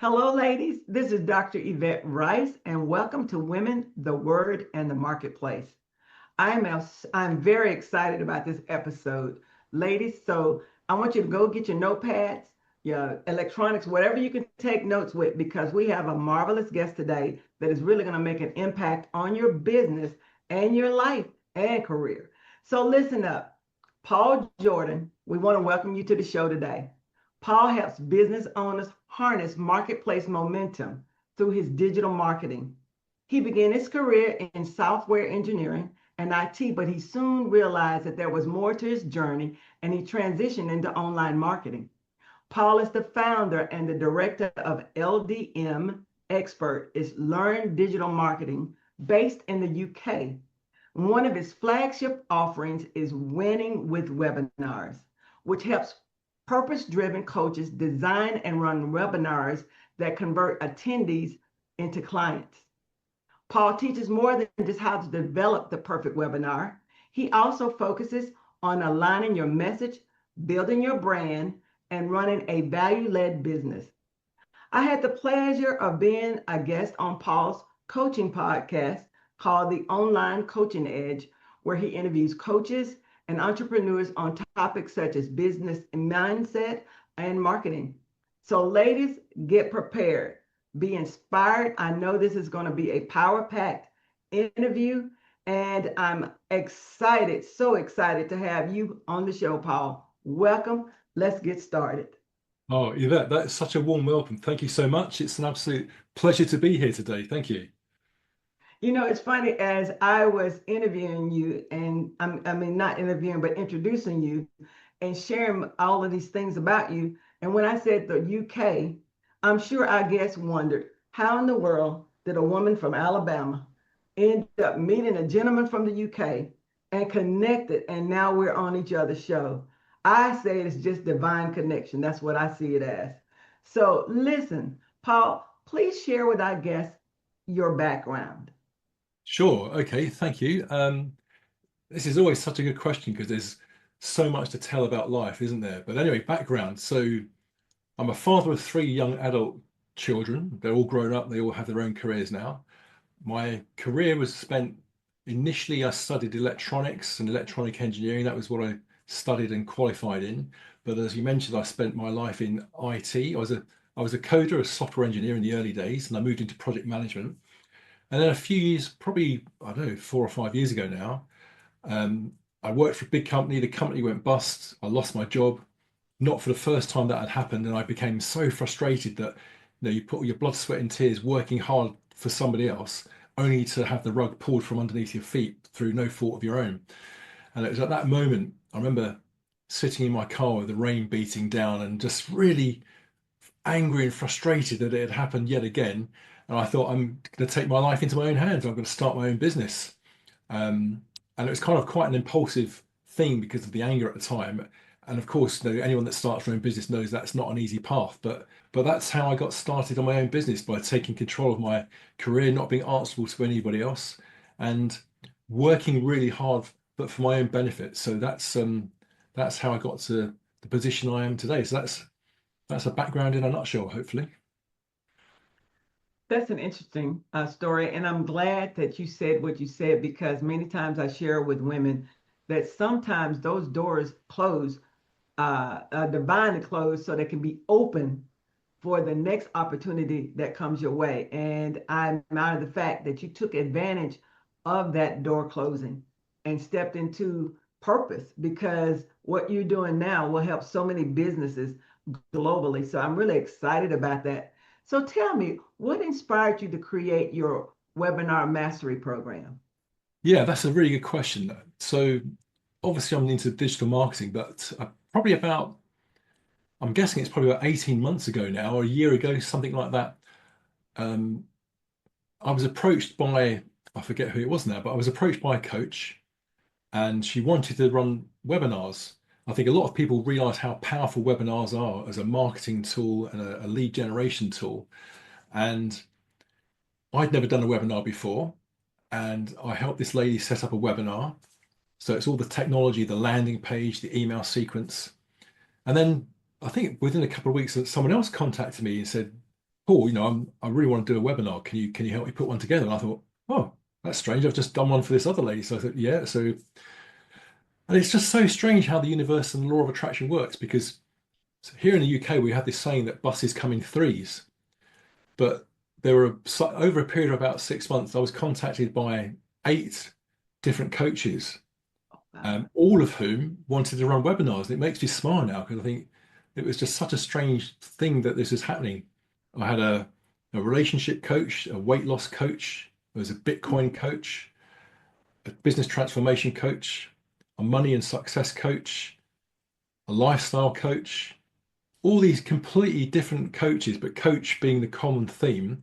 Hello, ladies. This is Dr. Yvette Rice, and welcome to Women, the Word, and the Marketplace. I'm very excited about this episode, ladies. So I want you to go get your notepads, your electronics, whatever you can take notes with, because we have a marvelous guest today that is really going to make an impact on your business and your life and career. So listen up. Paul Jordan, we want to welcome you to the show today. Paul helps business owners harness marketplace momentum through his digital marketing. He began his career in software engineering and IT, but he soon realized that there was more to his journey and he transitioned into online marketing. Paul is the founder and the director of LDM Expert, is Learn Digital Marketing based in the UK. One of his flagship offerings is Winning with Webinars, which helps purpose-driven coaches design and run webinars that convert attendees into clients. Paul teaches more than just how to develop the perfect webinar. He also focuses on aligning your message, building your brand, and running a value-led business. I had the pleasure of being a guest on Paul's coaching podcast called The Online Coaching Edge, where he interviews coaches and entrepreneurs on topics such as business and mindset and marketing. So ladies, get prepared, be inspired. I know this is going to be a power-packed interview, and I'm excited, so excited to have you on the show, Paul. Welcome. Let's get started. Oh, Yvette, that's such a warm welcome. Thank you so much. It's an absolute pleasure to be here today. Thank you. You know, it's funny, as I was interviewing you, and I mean, not interviewing, but introducing you and sharing all of these things about you. And when I said the UK, I'm sure our guests wondered, how in the world did a woman from Alabama end up meeting a gentleman from the UK and connected, and now we're on each other's show? I say it's just divine connection. That's what I see it as. So listen, Paul, please share with our guests your background. Sure. Okay. Thank you. This is always such a good question because there's so much to tell about life, isn't there? But anyway, background. So I'm a father of three young adult children. They're all grown up. They all have their own careers now. My career was spent initially, I studied electronics and electronic engineering. That was what I studied and qualified in. But as you mentioned, I spent my life in IT. I was a coder, a software engineer in the early days, and I moved into project management. And then a few years, probably, I don't know, 4 or 5 years ago now, I worked for a big company. The company went bust. I lost my job. Not for the first time that had happened. And I became so frustrated that, you put all your blood, sweat, and tears working hard for somebody else, only to have the rug pulled from underneath your feet through no fault of your own. And it was at that moment, I remember sitting in my car with the rain beating down and just really angry and frustrated that it had happened yet again. And I thought, I'm going to take my life into my own hands. I'm going to start my own business. And it was kind of quite an impulsive thing because of the anger at the time. And of course, anyone that starts their own business knows that's not an easy path. But that's how I got started on my own business, by taking control of my career, not being answerable to anybody else, and working really hard, but for my own benefit. So that's how I got to the position I am today. So that's a background in a nutshell, hopefully. That's an interesting story. And I'm glad that you said what you said, because many times I share with women that sometimes those doors close, divinely closed, so they can be open for the next opportunity that comes your way. And I'm out of the fact that you took advantage of that door closing and stepped into purpose, because what you're doing now will help so many businesses globally. So I'm really excited about that. So tell me, what inspired you to create your webinar mastery program? Yeah, that's a really good question. So obviously I'm into digital marketing, but probably about, I'm guessing it's probably about 18 months ago now, or a year ago, something like that. Um, I was approached by, I forget who it was now, but I was approached by a coach, and she wanted to run webinars. I think a lot of people realize how powerful webinars are as a marketing tool and a lead generation tool. And I'd never done a webinar before, and I helped this lady set up a webinar. So it's all the technology, the landing page, the email sequence. And then I think within a couple of weeks, someone else contacted me and said, Paul, I really want to do a webinar. Can you help me put one together? And I thought, oh, that's strange. I've just done one for this other lady. So I thought, yeah. So, and it's just so strange how the universe and law of attraction works, because here in the UK, we have this saying that buses come in threes. But there were over a period of about 6 months, I was contacted by 8 different coaches, Wow. all of whom wanted to run webinars. And it makes me smile now because I think it was just such a strange thing that this is happening. I had a relationship coach, a weight loss coach, there was a Bitcoin coach, a business transformation coach, a money and success coach, a lifestyle coach, all these completely different coaches, but coach being the common theme,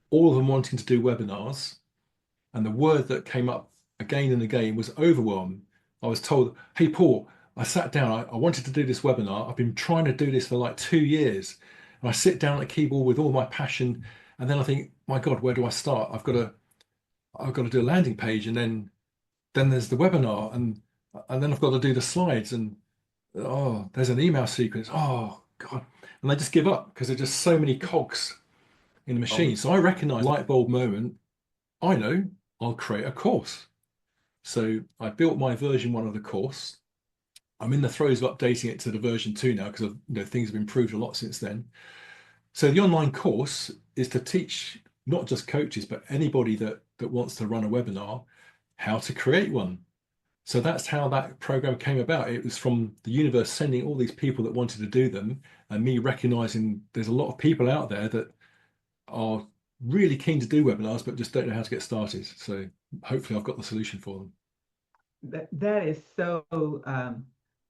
all of them wanting to do webinars. And the word that came up again and again was overwhelm. I was told, hey, Paul, I sat down, I wanted to do this webinar. I've been trying to do this for like 2 years. And I sit down at the keyboard with all my passion. And then I think, my God, where do I start? I've got to do a landing page. And then there's the webinar. And then I've got to do the slides. And oh, there's an email sequence. Oh, God. And I just give up because there's just so many cogs in the Oh, machine. So I recognize light bulb moment. I know I'll create a course. So I built my version 1 of the course. I'm in the throes of updating it to the version 2 now because things have improved a lot since then. So the online course is to teach not just coaches, but anybody that wants to run a webinar, how to create one. So that's how that program came about. It was from the universe sending all these people that wanted to do them, and me recognizing there's a lot of people out there that are really keen to do webinars, but just don't know how to get started. So hopefully I've got the solution for them. that is so,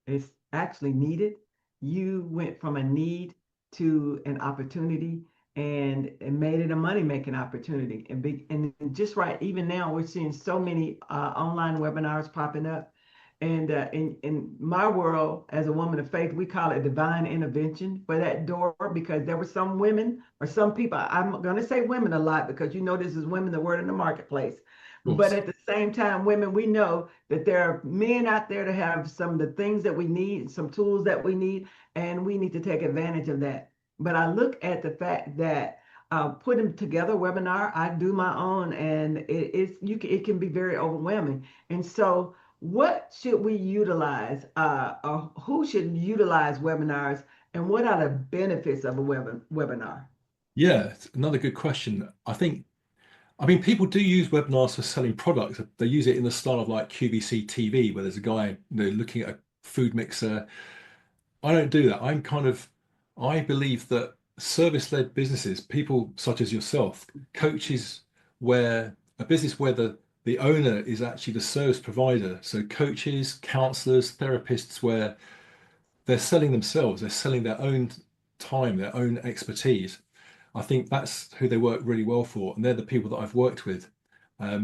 it's actually needed. You went from a need to an opportunity and made it a money-making opportunity. And just right, even now we're seeing so many online webinars popping up. And in my world, as a woman of faith, we call it divine intervention for that door, because there were some women or some people, I'm going to say women a lot because this is women, the word in the marketplace. Of But course. at the same time, women, we know that there are men out there to have some of the things that we need, some tools that we need, and we need to take advantage of that. But I look at the fact that putting together a webinar, I do my own, and it can be very overwhelming. And so, what should we utilize, or who should utilize webinars, and what are the benefits of a webinar? Yeah, it's another good question. I mean, people do use webinars for selling products. They use it in the style of like QVC TV, where there's a guy, looking at a food mixer. I don't do that. I believe that service-led businesses, people such as yourself, coaches, where a business where the owner is actually the service provider. So coaches, counselors, therapists, where they're selling themselves, they're selling their own time, their own expertise. I think that's who they work really well for, and they're the people that I've worked with,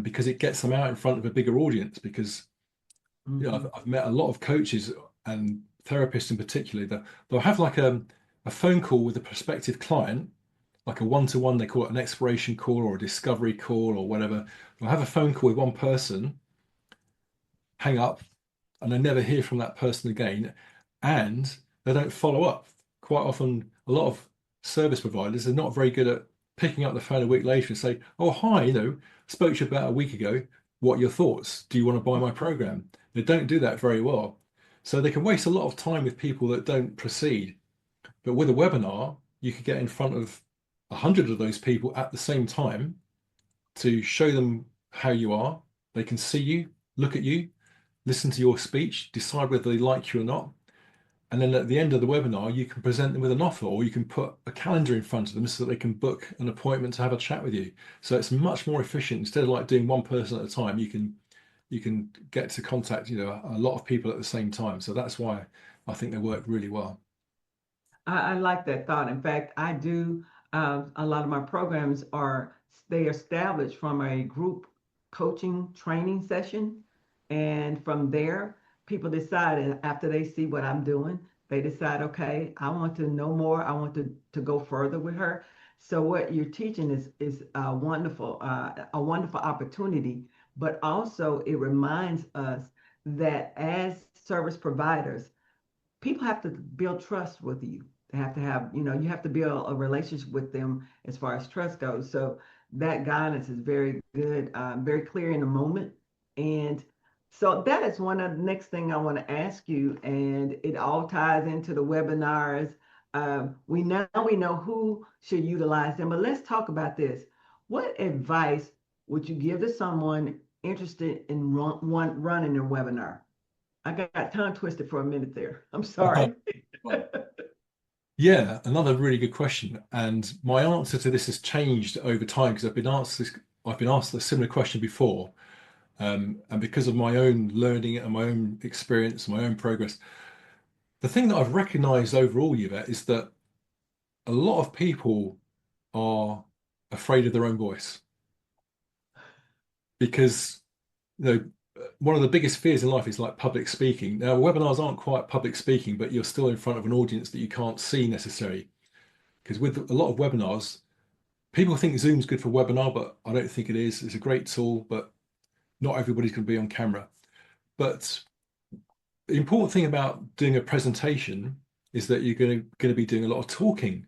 because it gets them out in front of a bigger audience. Because Mhm. I've met a lot of coaches and therapists in particular that they'll have like a phone call with a prospective client, like a one-to-one. They call it an exploration call or a discovery call or whatever. They'll have a phone call with one person, hang up, and they never hear from that person again, and they don't follow up. Quite often, a lot of service providers are not very good at picking up the phone a week later and say, "Oh, hi, spoke to you about a week ago. What are your thoughts? Do you want to buy my program?" They don't do that very well. So they can waste a lot of time with people that don't proceed. But with a webinar, you could get in front of 100 of those people at the same time to show them how you are. They can see you, look at you, listen to your speech, decide whether they like you or not. And then at the end of the webinar, you can present them with an offer, or you can put a calendar in front of them so that they can book an appointment to have a chat with you. So it's much more efficient. Instead of like doing one person at a time, you can get to contact, a lot of people at the same time. So that's why I think they work really well. I like that thought. In fact, I do. A lot of my programs they established from a group coaching training session, and from there, people decide, and after they see what I'm doing, they decide, okay, I want to know more. I want to go further with her. So what you're teaching is a wonderful opportunity, but also it reminds us that as service providers, people have to build trust with you. They have to have, you have to build a relationship with them as far as trust goes. So that guidance is very good, very clear in the moment. And so that is one of the next thing I want to ask you, and it all ties into the webinars. We know who should utilize them, but let's talk about this. What advice would you give to someone interested in running their webinar? I got tongue twisted for a minute there. I'm sorry. Yeah, another really good question. And my answer to this has changed over time because I've been asked a similar question before. And because of my own learning and my own experience and my own progress, the thing that I've recognized overall, Yvette, is that a lot of people are afraid of their own voice because you know one of the biggest fears in life is like public speaking. Now, webinars aren't quite public speaking, but you're still in front of an audience that you can't see necessarily. Because with a lot of webinars, people think Zoom's good for webinar, but I don't think it is. It's a great tool, but not everybody's going to be on camera. But the important thing about doing a presentation is that you're going to be doing a lot of talking,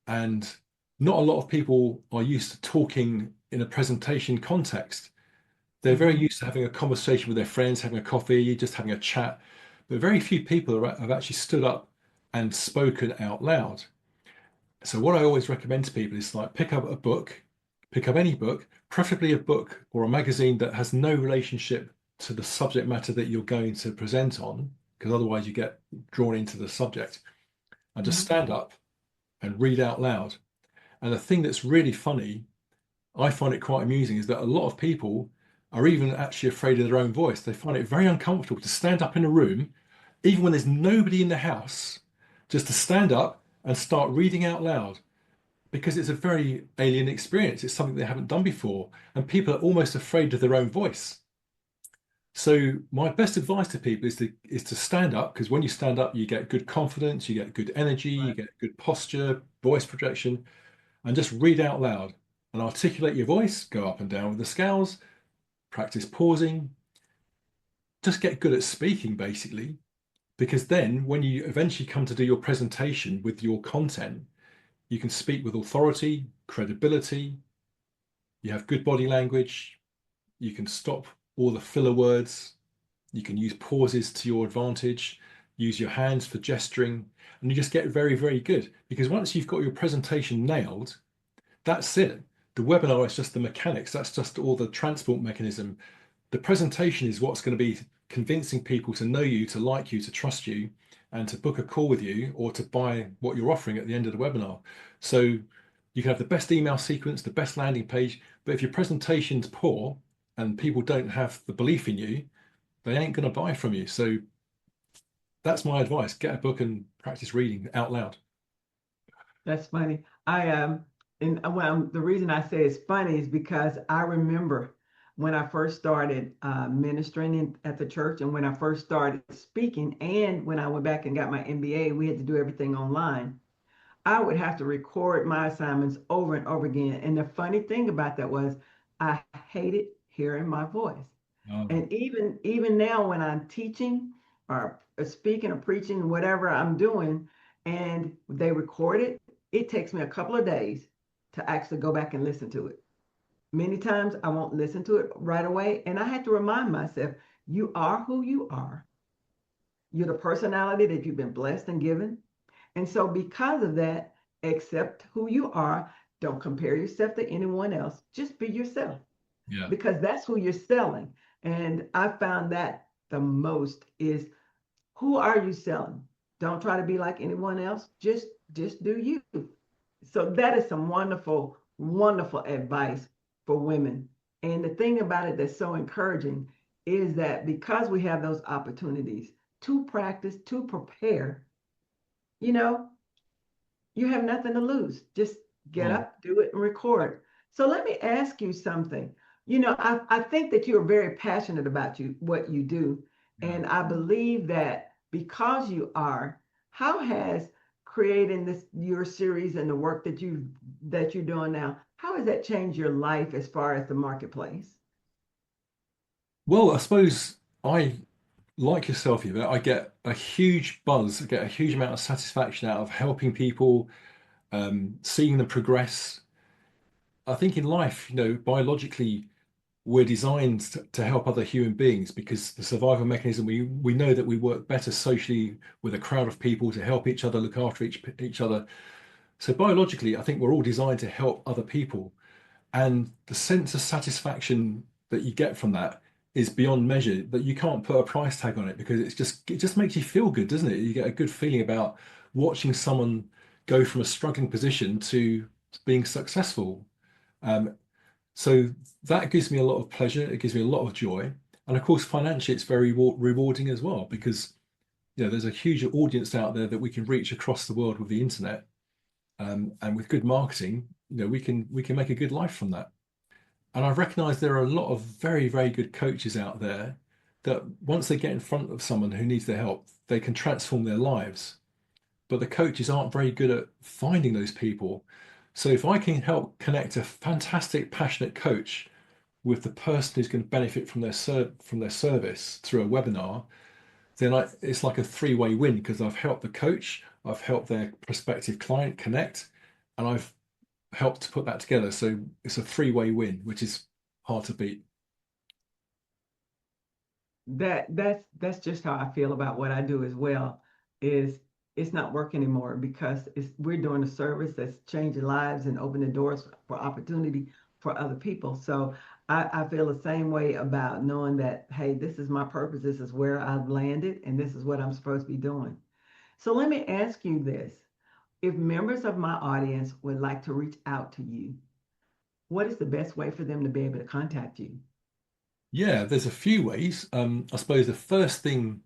and not a lot of people are used to talking in a presentation context. They're very Mhm. used to having a conversation with their friends, having a coffee, just having a chat. But very few people have actually stood up and spoken out loud. So what I always recommend to people is like pick up a book, pick up any book, preferably a book or a magazine that has no relationship to the subject matter that you're going to present on, because otherwise you get drawn into the subject, and just Mhm. stand up and read out loud. And the thing that's really funny, I find it quite amusing, is that a lot of people are even actually afraid of their own voice. They find it very uncomfortable to stand up in a room, even when there's nobody in the house, just to stand up and start reading out loud because it's a very alien experience. It's something they haven't done before, and people are almost afraid of their own voice. So my best advice to people is to stand up, because when you stand up, you get good confidence, you get good energy, you Right. get good posture, voice projection, and just read out loud and articulate your voice, go up and down with the scales, practice pausing, just get good at speaking basically, because then when you eventually come to do your presentation with your content, you can speak with authority, credibility, you have good body language, you can stop all the filler words, you can use pauses to your advantage, use your hands for gesturing, and you just get very, very good. Because once you've got your presentation nailed, that's it. The webinar is just the mechanics, that's just all the transport mechanism. The presentation is what's going to be convincing people to know you, to like you, to trust you, and to book a call with you or to buy what you're offering at the end of the webinar. So you can have the best email sequence, the best landing page, but if your presentation's poor and people don't have the belief in you, they ain't going to buy from you. So that's my advice. Get a book and practice reading out loud. That's funny. Well, the reason I say it's funny is because I remember when I first started ministering at the church, and when I first started speaking, and when I went back and got my MBA, we had to do everything online. I would have to record my assignments over and over again. And the funny thing about that was I hated hearing my voice. Oh, And even now when I'm teaching or speaking or preaching, whatever I'm doing, and they record it, it takes me a couple of days to actually go back and listen to it. Many times I won't listen to it right away. And I had to remind myself, you are who you are. You're the personality that you've been blessed and given. And so, because of that, accept who you are. Don't compare yourself to anyone else. Just be yourself yeah. because that's who you're selling. And I found that the most is who are you selling? Don't try to be like anyone else. Just do you. So that is some wonderful, wonderful advice for women. And the thing about it that's so encouraging is that because we have those opportunities to practice, to prepare, you know, you have nothing to lose. Just get Oh, up, do it, and record. So let me ask you something. I think that you're very passionate about what you do. yeah. And I believe that because you are, how has creating your series and the work that you're doing now, how has that changed your life as far as the marketplace? Well, I suppose I like yourself, Yvette, I get a huge buzz, I get a huge amount of satisfaction out of helping people, seeing them progress. I think in life, biologically, we're designed to help other human beings because the survival mechanism, we know that we work better socially with a crowd of people to help each other, look after each other. So biologically, I think we're all designed to help other people. And the sense of satisfaction that you get from that is beyond measure, that you can't put a price tag on it because it just makes you feel good, doesn't it? You get a good feeling about watching someone go from a struggling position to being successful. Um, so that gives me a lot of pleasure. It gives me a lot of joy. And of course, financially, it's very rewarding as well because there's a huge audience out there that we can reach across the world with the internet. And with good marketing, we can make a good life from that. And I've recognized there are a lot of very, very good coaches out there that once they get in front of someone who needs their help, they can transform their lives. But the coaches aren't very good at finding those people. So if I can help connect a fantastic, passionate coach with the person who's going to benefit from their service through a webinar, then it's like a three-way win because I've helped the coach, I've helped their prospective client connect, and I've helped to put that together. So it's a three-way win, which is hard to beat. That's just how I feel about what I do as well. Is it's not work anymore because we're doing a service that's changing lives and opening doors for opportunity for other people. So I feel the same way about knowing that, hey, this is my purpose, this is where I've landed, and this is what I'm supposed to be doing. So let me ask you this. If members of my audience would like to reach out to you, what is the best way for them to be able to contact you? Yeah, there's a few ways. I suppose the first thing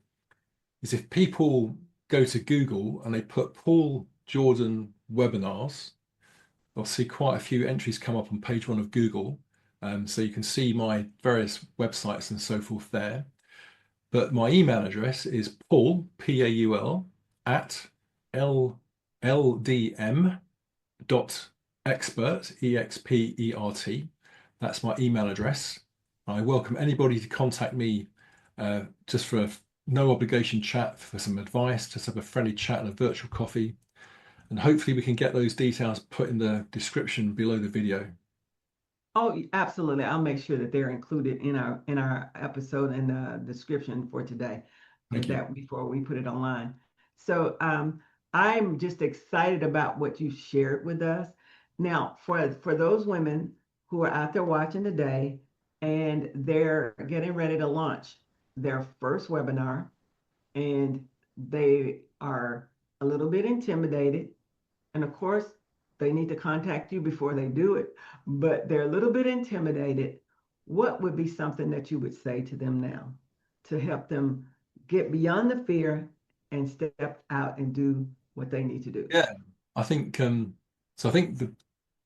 is if people go to Google and they put Paul Jordan webinars, they'll see quite a few entries come up on page one of Google. So you can see my various websites and so forth there. But my email address is Paul, Paul, at LDM dot expert, expert. That's my email address. I welcome anybody to contact me just for a no obligation chat for some advice, just have a friendly chat and a virtual coffee. And hopefully we can get those details put in the description below the video. Oh, absolutely. I'll make sure that they're included in our episode and the description for today, Thank you. that before we put it online. So I'm just excited about what you shared with us. Now, for those women who are out there watching today and they're getting ready to launch their first webinar and they are a little bit intimidated, and of course, they need to contact you before they do it, but they're a little bit intimidated. What would be something that you would say to them now to help them get beyond the fear and step out and do what they need to do? Yeah, I think so.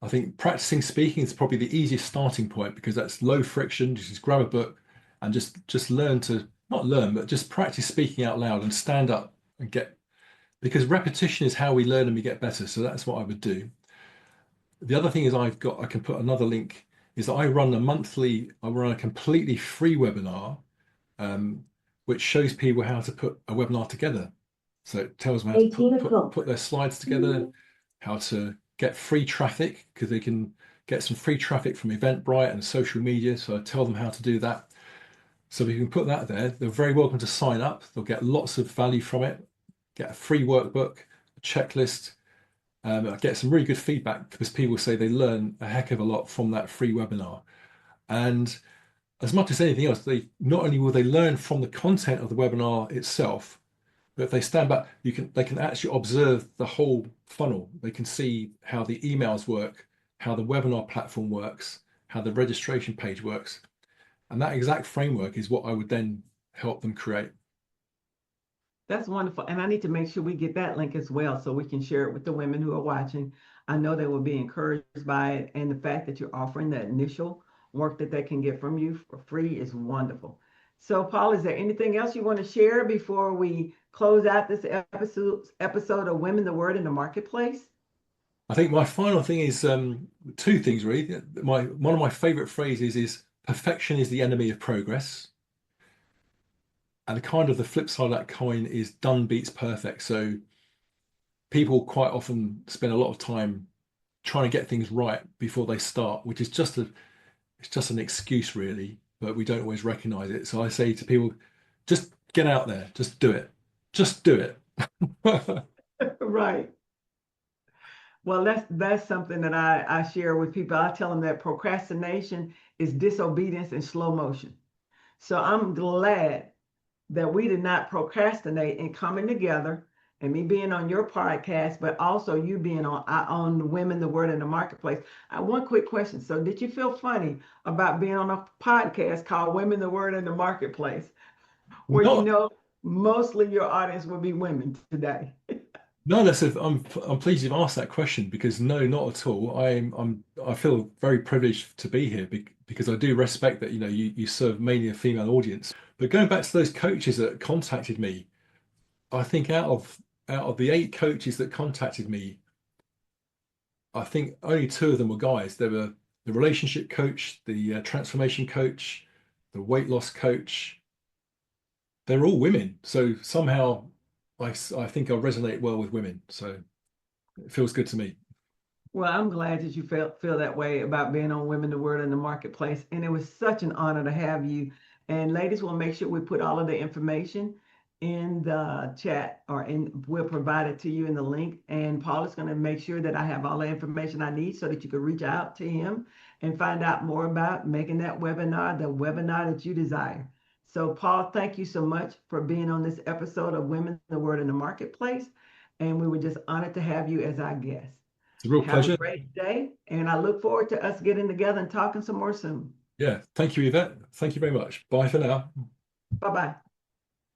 I think practicing speaking is probably the easiest starting point because that's low friction. Just grab a book and just learn to not learn, but just practice speaking out loud and stand up and get because repetition is how we learn and we get better. So that's what I would do. The other thing is I can put another link is that I run a completely free webinar, um, which shows people how to put a webinar together. So it tells them how to 18 put o'clock. their slides together, how to get free traffic because they can get some free traffic from Eventbrite and social media. So I tell them how to do that. So we can put that there. They're very welcome to sign up. They'll get lots of value from it, get a free workbook, a checklist. I get some really good feedback because people say they learn a heck of a lot from that free webinar. And as much as anything else, they not only will they learn from the content of the webinar itself, but if they stand back, they can actually observe the whole funnel. They can see how the emails work, how the webinar platform works, how the registration page works. And that exact framework is what I would then help them create. That's wonderful. And I need to make sure we get that link as well so we can share it with the women who are watching. I know they will be encouraged by it. And the fact that you're offering the initial work that they can get from you for free is wonderful. So, Paul, is there anything else you want to share before we close out this episode of Women, the Word in the Marketplace? I think my final thing is two things really. One of my favorite phrases is perfection is the enemy of progress. And kind of the flip side of that coin is done beats perfect. So people quite often spend a lot of time trying to get things right before they start, which is it's just an excuse really, but we don't always recognize it. So I say to people, just get out there, just do it. Just do it. Right. Well, that's something that I share with people. I tell them that procrastination is disobedience in slow motion. So I'm glad that we did not procrastinate in coming together and me being on your podcast, but also you being on the Women, the Word, in the Marketplace. One quick question. So did you feel funny about being on a podcast called Women, the Word, in the Marketplace, where you Not know mostly your audience will be women today? No, I'm pleased you've asked that question because no, not at all. I feel very privileged to be here because I do respect that, you serve mainly a female audience. But going back to those coaches that contacted me, I think out of the 8 coaches that contacted me, I think only 2 of them were guys. They were the relationship coach, the transformation coach, the weight loss coach. They're all women. So somehow I think I resonate well with women. So it feels good to me. Well, I'm glad that you feel that way about being on Women, the Word, in the Marketplace. And it was such an honor to have you. And ladies, we'll make sure we put all of the information in the chat, we'll provide it to you in the link. And Paul is going to make sure that I have all the information I need so that you can reach out to him and find out more about making that webinar, the webinar that you desire. So Paul, thank you so much for being on this episode of Women, the Word, in the Marketplace. And we were just honored to have you as our guest. It's a real Have a pleasure. great day, and I look forward to us getting together and talking some more soon. Yeah. Thank you, Yvette. Thank you very much. Bye for now. Bye-bye.